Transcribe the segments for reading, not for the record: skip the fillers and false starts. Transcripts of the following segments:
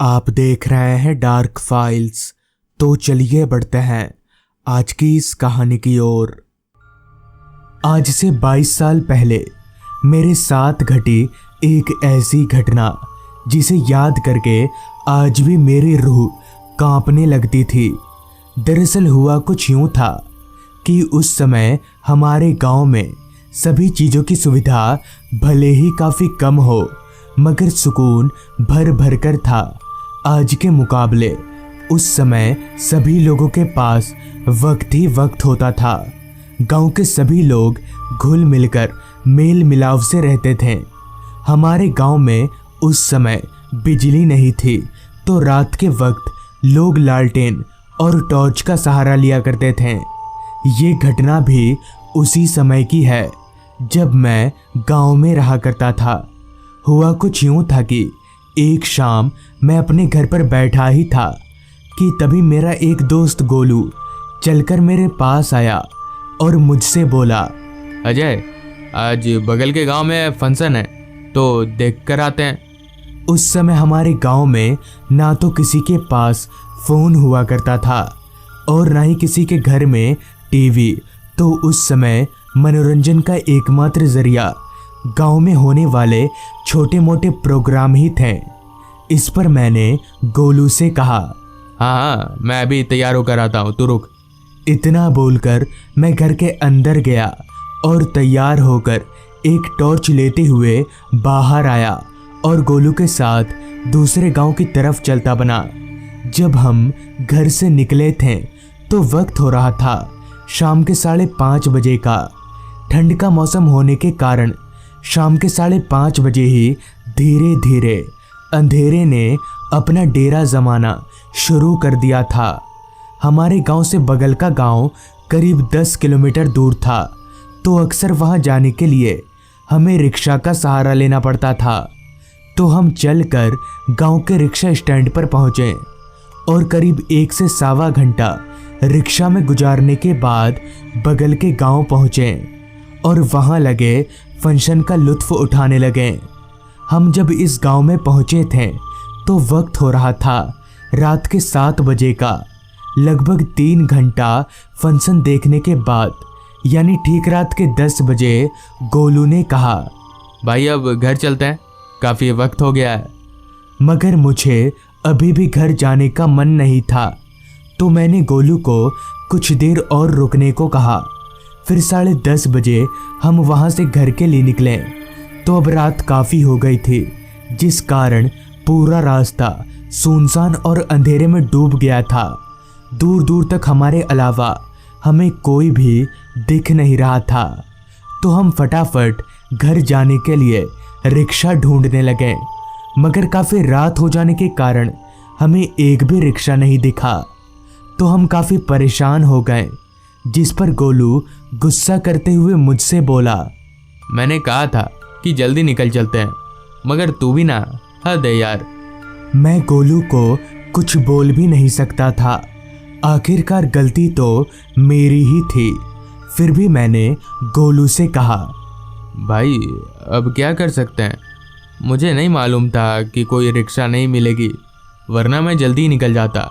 आप देख रहे हैं डार्क फाइल्स। तो चलिए बढ़ते हैं आज की इस कहानी की ओर। आज से 22 साल पहले मेरे साथ घटी एक ऐसी घटना जिसे याद करके आज भी मेरी रूह कांपने लगती थी। दरअसल हुआ कुछ यूं था कि उस समय हमारे गांव में सभी चीज़ों की सुविधा भले ही काफ़ी कम हो, मगर सुकून भर भर कर था। आज के मुकाबले उस समय सभी लोगों के पास वक्त ही वक्त होता था। गांव के सभी लोग घुल मिलकर मेल मिलाप से रहते थे। हमारे गांव में उस समय बिजली नहीं थी, तो रात के वक्त लोग लालटेन और टॉर्च का सहारा लिया करते थे। ये घटना भी उसी समय की है जब मैं गांव में रहा करता था। हुआ कुछ यूं था कि एक शाम मैं अपने घर पर बैठा ही था कि तभी मेरा एक दोस्त गोलू चलकर मेरे पास आया और मुझसे बोला, अजय, आज बगल के गांव में फंक्शन है, तो देख कर आते हैं। उस समय हमारे गांव में ना तो किसी के पास फ़ोन हुआ करता था और ना ही किसी के घर में टीवी। तो उस समय मनोरंजन का एकमात्र जरिया गांव में होने वाले छोटे मोटे प्रोग्राम ही थे। इस पर मैंने गोलू से कहा, हाँ, मैं अभी तैयार होकर आता हूँ, तू रुक। इतना बोलकर मैं घर के अंदर गया और तैयार होकर एक टॉर्च लेते हुए बाहर आया और गोलू के साथ दूसरे गांव की तरफ चलता बना। जब हम घर से निकले थे तो वक्त हो रहा था शाम के 5:30 बजे का। ठंड का मौसम होने के कारण शाम के 5:30 बजे ही धीरे धीरे अंधेरे ने अपना डेरा जमाना शुरू कर दिया था। हमारे गांव से बगल का गांव करीब 10 किलोमीटर दूर था, तो अक्सर वहां जाने के लिए हमें रिक्शा का सहारा लेना पड़ता था। तो हम चलकर गांव के रिक्शा स्टैंड पर पहुंचे और करीब 1 से सवा घंटा रिक्शा में गुजारने के बाद बगल के गांव पहुंचे और वहां लगे फंक्शन का लुत्फ उठाने लगे। हम जब इस गांव में पहुंचे थे तो वक्त हो रहा था रात के 7 बजे का। लगभग 3 घंटा फंक्शन देखने के बाद, यानी ठीक रात के 10 बजे, गोलू ने कहा, भाई अब घर चलते हैं, काफ़ी वक्त हो गया है। मगर मुझे अभी भी घर जाने का मन नहीं था, तो मैंने गोलू को कुछ देर और रुकने को कहा। फिर 10:30 बजे हम वहां से घर के लिए निकले तो अब रात काफ़ी हो गई थी, जिस कारण पूरा रास्ता सुनसान और अंधेरे में डूब गया था। दूर दूर तक हमारे अलावा हमें कोई भी दिख नहीं रहा था। तो हम फटाफट घर जाने के लिए रिक्शा ढूंढने लगे, मगर काफ़ी रात हो जाने के कारण हमें एक भी रिक्शा नहीं दिखा। तो हम काफ़ी परेशान हो गए, जिस पर गोलू गुस्सा करते हुए मुझसे बोला, मैंने कहा था कि जल्दी निकल चलते हैं, मगर तू भी ना, हद है यार। मैं गोलू को कुछ बोल भी नहीं सकता था। आखिरकार गलती तो मेरी ही थी। फिर भी मैंने गोलू से कहा, भाई अब क्या कर सकते हैं, मुझे नहीं मालूम था कि कोई रिक्शा नहीं मिलेगी, वरना मैं जल्दी निकल जाता।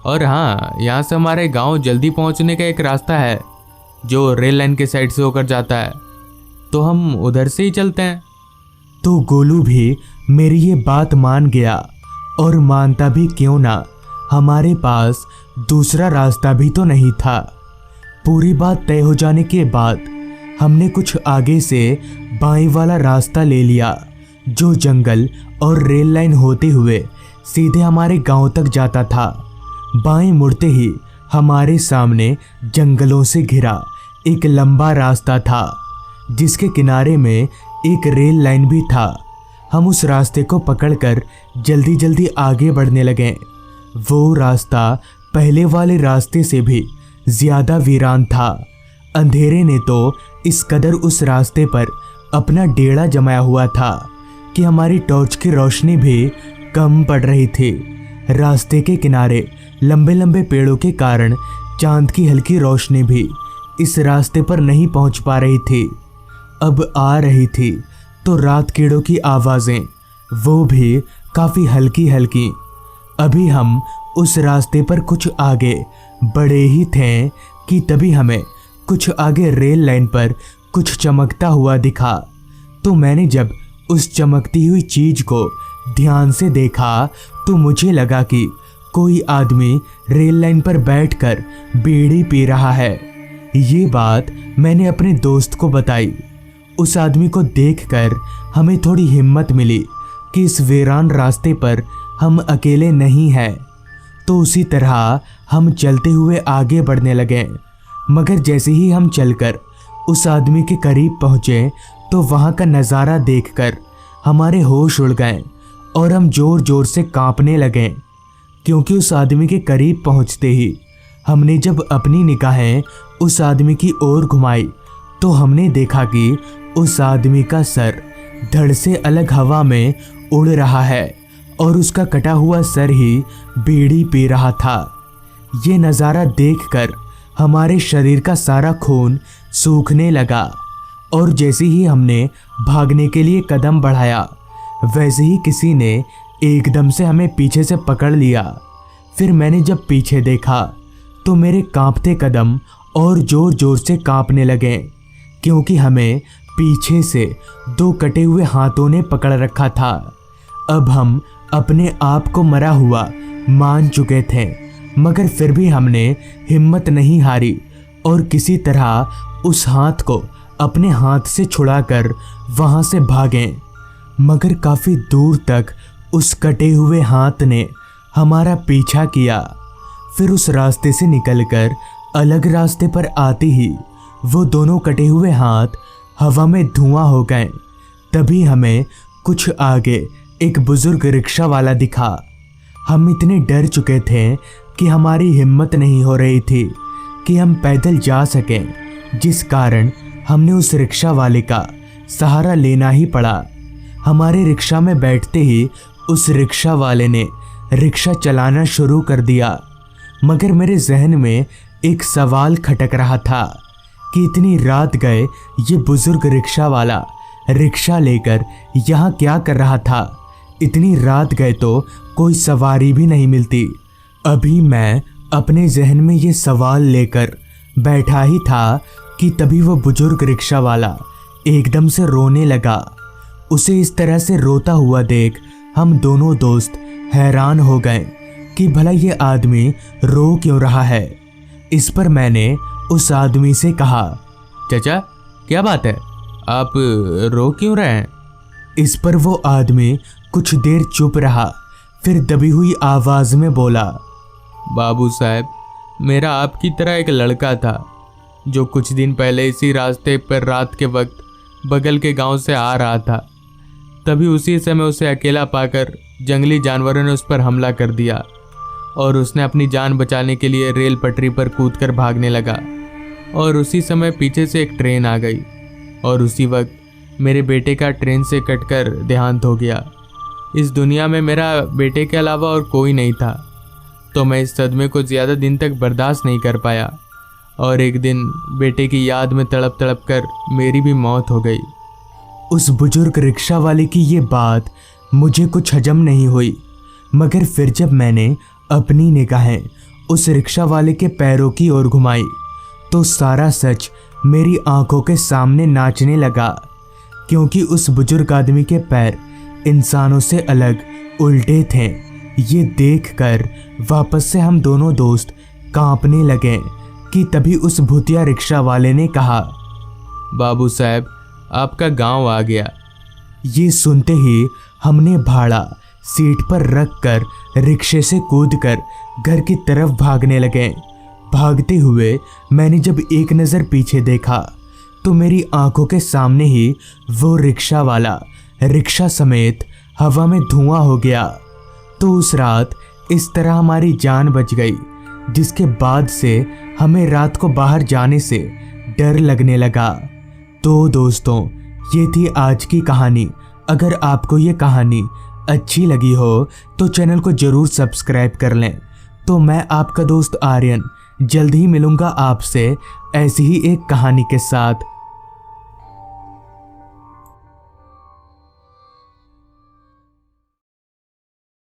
और हाँ, यहाँ से हमारे गांव जल्दी पहुँचने का एक रास्ता है जो रेल लाइन के साइड से होकर जाता है, तो हम उधर से ही चलते हैं। तो गोलू भी मेरी ये बात मान गया, और मानता भी क्यों ना, हमारे पास दूसरा रास्ता भी तो नहीं था। पूरी बात तय हो जाने के बाद हमने कुछ आगे से बाएं वाला रास्ता ले लिया, जो जंगल और रेल लाइन होते हुए सीधे हमारे गांव तक जाता था। बाएं मुड़ते ही हमारे सामने जंगलों से घिरा एक लंबा रास्ता था, जिसके किनारे में एक रेल लाइन भी था। हम उस रास्ते को पकड़कर जल्दी जल्दी आगे बढ़ने लगे। वो रास्ता पहले वाले रास्ते से भी ज़्यादा वीरान था। अंधेरे ने तो इस कदर उस रास्ते पर अपना डेरा जमाया हुआ था कि हमारी टॉर्च की रोशनी भी कम पड़ रही थी। रास्ते के किनारे लंबे लंबे पेड़ों के कारण चांद की हल्की रोशनी भी इस रास्ते पर नहीं पहुंच पा रही थी। अब आ रही थी तो रात कीड़ों की आवाज़ें, वो भी काफ़ी हल्की हल्की अभी हम उस रास्ते पर कुछ आगे बढ़े ही थे कि तभी हमें कुछ आगे रेल लाइन पर कुछ चमकता हुआ दिखा। तो मैंने जब उस चमकती हुई चीज को ध्यान से देखा तो मुझे लगा कि कोई आदमी रेल लाइन पर बैठकर बीड़ी पी रहा है। ये बात मैंने अपने दोस्त को बताई। उस आदमी को देखकर हमें थोड़ी हिम्मत मिली कि इस वीरान रास्ते पर हम अकेले नहीं हैं। तो उसी तरह हम चलते हुए आगे बढ़ने लगे। मगर जैसे ही हम चलकर उस आदमी के करीब पहुंचे तो वहां का नज़ारा देखकर हमारे होश उड़ गए और हम जोर जोर से कांपने लगे, क्योंकि उस आदमी के करीब पहुंचते ही हमने जब अपनी निगाहें उस आदमी की ओर घुमाई तो हमने देखा कि उस आदमी का सर धड़ से अलग हवा में उड़ रहा है और उसका कटा हुआ सर ही बीड़ी पी रहा था। ये नज़ारा देखकर हमारे शरीर का सारा खून सूखने लगा और जैसे ही हमने भागने के लिए कदम बढ़ाया वैसे ही किसी ने एकदम से हमें पीछे से पकड़ लिया। फिर मैंने जब पीछे देखा तो मेरे कांपते कदम और जोर जोर से कांपने लगे, क्योंकि हमें पीछे से 2 कटे हुए हाथों ने पकड़ रखा था। अब हम अपने आप को मरा हुआ मान चुके थे, मगर फिर भी हमने हिम्मत नहीं हारी और किसी तरह उस हाथ को अपने हाथ से छुड़ाकर वहां से भागे। मगर काफी दूर तक उस कटे हुए हाथ ने हमारा पीछा किया। फिर उस रास्ते से निकलकर अलग रास्ते पर आते ही वो दोनों कटे हुए हाथ हवा में धुआं हो गए। तभी हमें कुछ आगे एक बुजुर्ग रिक्शा वाला दिखा। हम इतने डर चुके थे कि हमारी हिम्मत नहीं हो रही थी कि हम पैदल जा सकें, जिस कारण हमने उस रिक्शा वाले का सहारा लेना ही पड़ा। हमारे रिक्शा में बैठते ही उस रिक्शा वाले ने रिक्शा चलाना शुरू कर दिया। मगर मेरे जहन में एक सवाल खटक रहा था कि इतनी रात गए ये बुजुर्ग रिक्शा वाला रिक्शा लेकर यहाँ क्या कर रहा था। इतनी रात गए तो कोई सवारी भी नहीं मिलती। अभी मैं अपने जहन में ये सवाल लेकर बैठा ही था कि तभी वो बुजुर्ग रिक्शा वाला एकदम से रोने लगा। उसे इस तरह से रोता हुआ देख हम दोनों दोस्त हैरान हो गए कि भला ये आदमी रो क्यों रहा है। इस पर मैंने उस आदमी से कहा, चाचा क्या बात है, आप रो क्यों रहे हैं? इस पर वो आदमी कुछ देर चुप रहा, फिर दबी हुई आवाज में बोला, बाबू साहब, मेरा आपकी तरह एक लड़का था जो कुछ दिन पहले इसी रास्ते पर रात के वक्त बगल के गांव से आ रहा था। तभी उसी समय उसे अकेला पाकर जंगली जानवरों ने उस पर हमला कर दिया और उसने अपनी जान बचाने के लिए रेल पटरी पर कूदकर भागने लगा। और उसी समय पीछे से एक ट्रेन आ गई और उसी वक्त मेरे बेटे का ट्रेन से कटकर देहांत हो गया। इस दुनिया में मेरा बेटे के अलावा और कोई नहीं था। तो मैं इस सदमे को ज़्यादा दिन तक बर्दाश्त नहीं कर पाया और एक दिन बेटे की याद में तड़प तड़प कर मेरी भी मौत हो गई। उस बुजुर्ग रिक्शा वाले की ये बात मुझे कुछ हजम नहीं हुई, मगर फिर जब मैंने अपनी निगाहें उस रिक्शा वाले के पैरों की ओर घुमाई तो सारा सच मेरी आंखों के सामने नाचने लगा, क्योंकि उस बुजुर्ग आदमी के पैर इंसानों से अलग उल्टे थे। ये देखकर वापस से हम दोनों दोस्त कांपने लगे कि तभी उस भूतिया रिक्शा वाले ने कहा, बाबू साहब, आपका गांव आ गया। ये सुनते ही हमने भाड़ा सीट पर रखकर रिक्शे से कूदकर घर की तरफ भागने लगे। भागते हुए मैंने जब एक नज़र पीछे देखा तो मेरी आंखों के सामने ही वो रिक्शा वाला रिक्शा समेत हवा में धुआं हो गया। तो उस रात इस तरह हमारी जान बच गई, जिसके बाद से हमें रात को बाहर जाने से डर लगने लगा। तो दोस्तों, ये थी आज की कहानी। अगर आपको ये कहानी अच्छी लगी हो तो चैनल को ज़रूर सब्सक्राइब कर लें। तो मैं आपका दोस्त आर्यन जल्द ही मिलूँगा आपसे ऐसी ही एक कहानी के साथ।